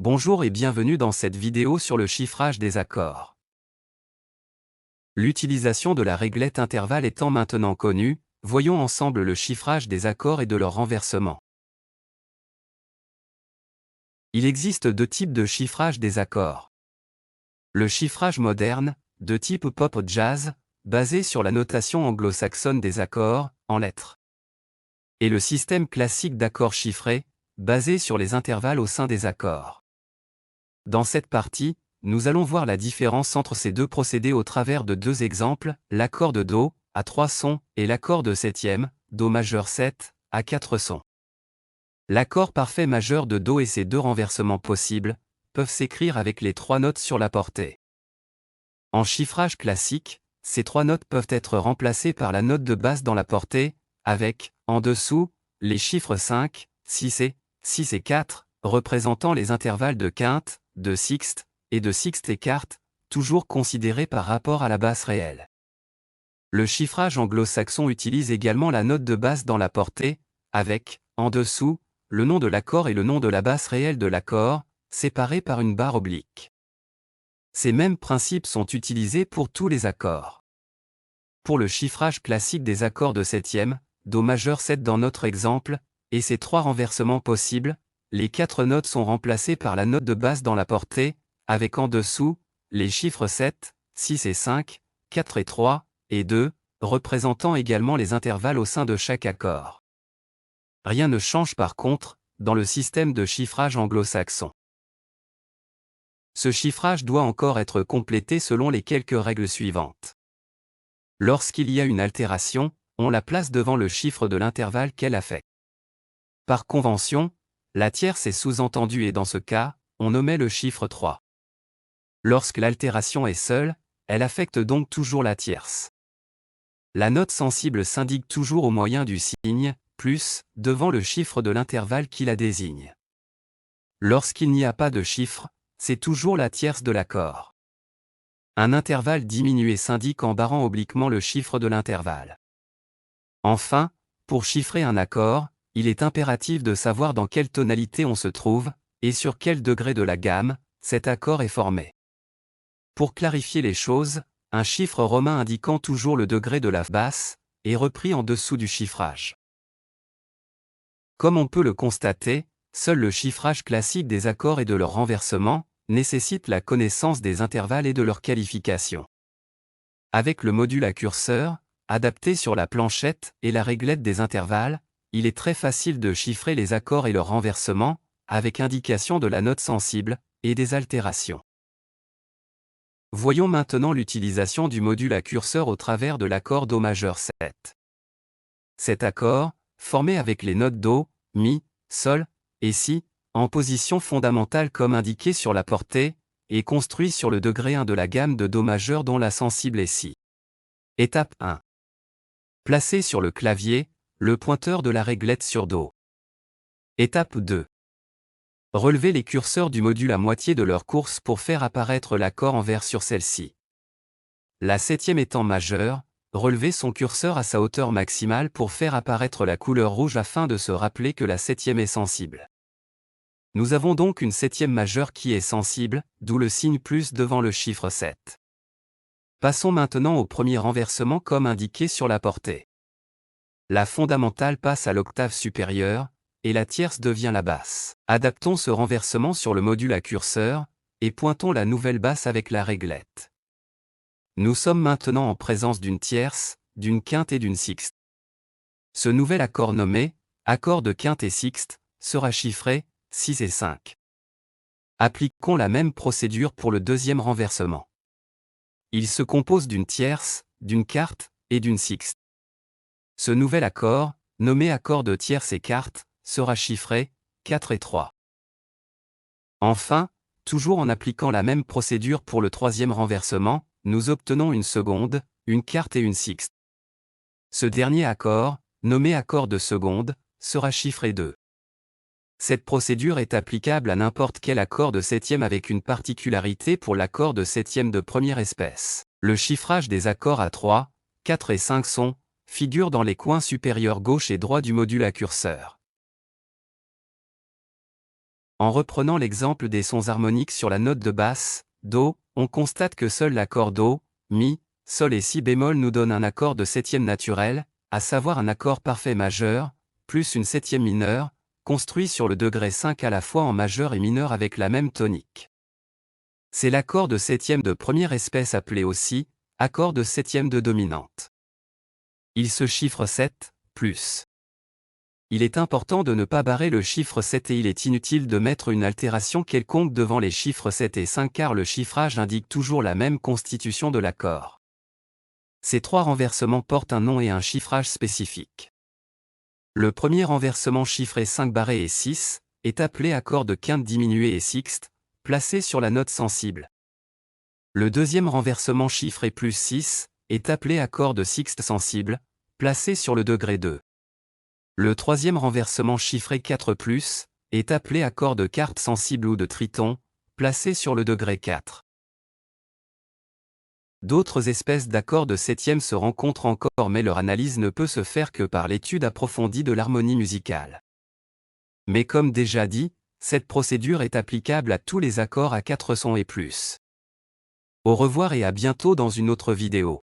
Bonjour et bienvenue dans cette vidéo sur le chiffrage des accords. L'utilisation de la réglette intervalle étant maintenant connue, voyons ensemble le chiffrage des accords et de leur renversement. Il existe deux types de chiffrage des accords. Le chiffrage moderne, de type pop jazz, basé sur la notation anglo-saxonne des accords, en lettres. Et le système classique d'accords chiffrés, basé sur les intervalles au sein des accords. Dans cette partie, nous allons voir la différence entre ces deux procédés au travers de deux exemples, l'accord de Do, à 3 sons, et l'accord de septième, Do majeur 7, à 4 sons. L'accord parfait majeur de Do et ses deux renversements possibles, peuvent s'écrire avec les trois notes sur la portée. En chiffrage classique, ces trois notes peuvent être remplacées par la note de basse dans la portée, avec, en dessous, les chiffres 5, 6 et 4, représentant les intervalles de quinte, de sixte, et de sixte et quarte, toujours considérés par rapport à la basse réelle. Le chiffrage anglo-saxon utilise également la note de basse dans la portée, avec, en dessous, le nom de l'accord et le nom de la basse réelle de l'accord, séparés par une barre oblique. Ces mêmes principes sont utilisés pour tous les accords. Pour le chiffrage classique des accords de septième, Do majeur 7 dans notre exemple, et ses trois renversements possibles, les quatre notes sont remplacées par la note de basse dans la portée, avec en dessous, les chiffres 7, 6 et 5, 4 et 3, et 2, représentant également les intervalles au sein de chaque accord. Rien ne change par contre, dans le système de chiffrage anglo-saxon. Ce chiffrage doit encore être complété selon les quelques règles suivantes. Lorsqu'il y a une altération, on la place devant le chiffre de l'intervalle qu'elle affecte. Par convention, la tierce est sous-entendue et dans ce cas, on omet le chiffre 3. Lorsque l'altération est seule, elle affecte donc toujours la tierce. La note sensible s'indique toujours au moyen du signe, plus, devant le chiffre de l'intervalle qui la désigne. Lorsqu'il n'y a pas de chiffre, c'est toujours la tierce de l'accord. Un intervalle diminué s'indique en barrant obliquement le chiffre de l'intervalle. Enfin, pour chiffrer un accord, il est impératif de savoir dans quelle tonalité on se trouve, et sur quel degré de la gamme, cet accord est formé. Pour clarifier les choses, un chiffre romain indiquant toujours le degré de la basse, est repris en dessous du chiffrage. Comme on peut le constater, seul le chiffrage classique des accords et de leur renversement, nécessite la connaissance des intervalles et de leur qualification. Avec le module à curseur, adapté sur la planchette et la réglette des intervalles, il est très facile de chiffrer les accords et leur renversement, avec indication de la note sensible, et des altérations. Voyons maintenant l'utilisation du module à curseur au travers de l'accord Do majeur 7. Cet accord, formé avec les notes Do, Mi, Sol, et Si, en position fondamentale comme indiqué sur la portée, est construit sur le degré 1 de la gamme de Do majeur dont la sensible est Si. Étape 1. Placez sur le clavier, le pointeur de la réglette sur Do. Étape 2. Relevez les curseurs du module à moitié de leur course pour faire apparaître l'accord en vert sur celle-ci. La septième étant majeure, relevez son curseur à sa hauteur maximale pour faire apparaître la couleur rouge afin de se rappeler que la septième est sensible. Nous avons donc une septième majeure qui est sensible, d'où le signe plus devant le chiffre 7. Passons maintenant au premier renversement comme indiqué sur la portée. La fondamentale passe à l'octave supérieure, et la tierce devient la basse. Adaptons ce renversement sur le module à curseur, et pointons la nouvelle basse avec la réglette. Nous sommes maintenant en présence d'une tierce, d'une quinte et d'une sixte. Ce nouvel accord nommé, accord de quinte et sixte, sera chiffré 6 et 5. Appliquons la même procédure pour le deuxième renversement. Il se compose d'une tierce, d'une quarte, et d'une sixte. Ce nouvel accord, nommé accord de tierce et quarte, sera chiffré 4 et 3. Enfin, toujours en appliquant la même procédure pour le troisième renversement, nous obtenons une seconde, une quarte et une sixte. Ce dernier accord, nommé accord de seconde, sera chiffré 2. Cette procédure est applicable à n'importe quel accord de septième avec une particularité pour l'accord de septième de première espèce. Le chiffrage des accords à 3, 4 et 5 sons figure dans les coins supérieurs gauche et droit du module à curseur. En reprenant l'exemple des sons harmoniques sur la note de basse, Do, on constate que seul l'accord Do, Mi, Sol et Si bémol nous donne un accord de septième naturel, à savoir un accord parfait majeur, plus une septième mineure, construit sur le degré 5 à la fois en majeur et mineur avec la même tonique. C'est l'accord de septième de première espèce appelé aussi accord de septième de dominante. Il se chiffre 7, plus. Il est important de ne pas barrer le chiffre 7 et il est inutile de mettre une altération quelconque devant les chiffres 7 et 5 car le chiffrage indique toujours la même constitution de l'accord. Ces trois renversements portent un nom et un chiffrage spécifique. Le premier renversement chiffré 5 barré et 6 est appelé accord de quinte diminué et sixte, placé sur la note sensible. Le deuxième renversement chiffré plus 6 est appelé accord de sixte sensible, placé sur le degré 2. Le troisième renversement chiffré 4+, est appelé accord de quarte sensible ou de triton, placé sur le degré 4. D'autres espèces d'accords de septième se rencontrent encore mais leur analyse ne peut se faire que par l'étude approfondie de l'harmonie musicale. Mais comme déjà dit, cette procédure est applicable à tous les accords à 4 sons et plus. Au revoir et à bientôt dans une autre vidéo.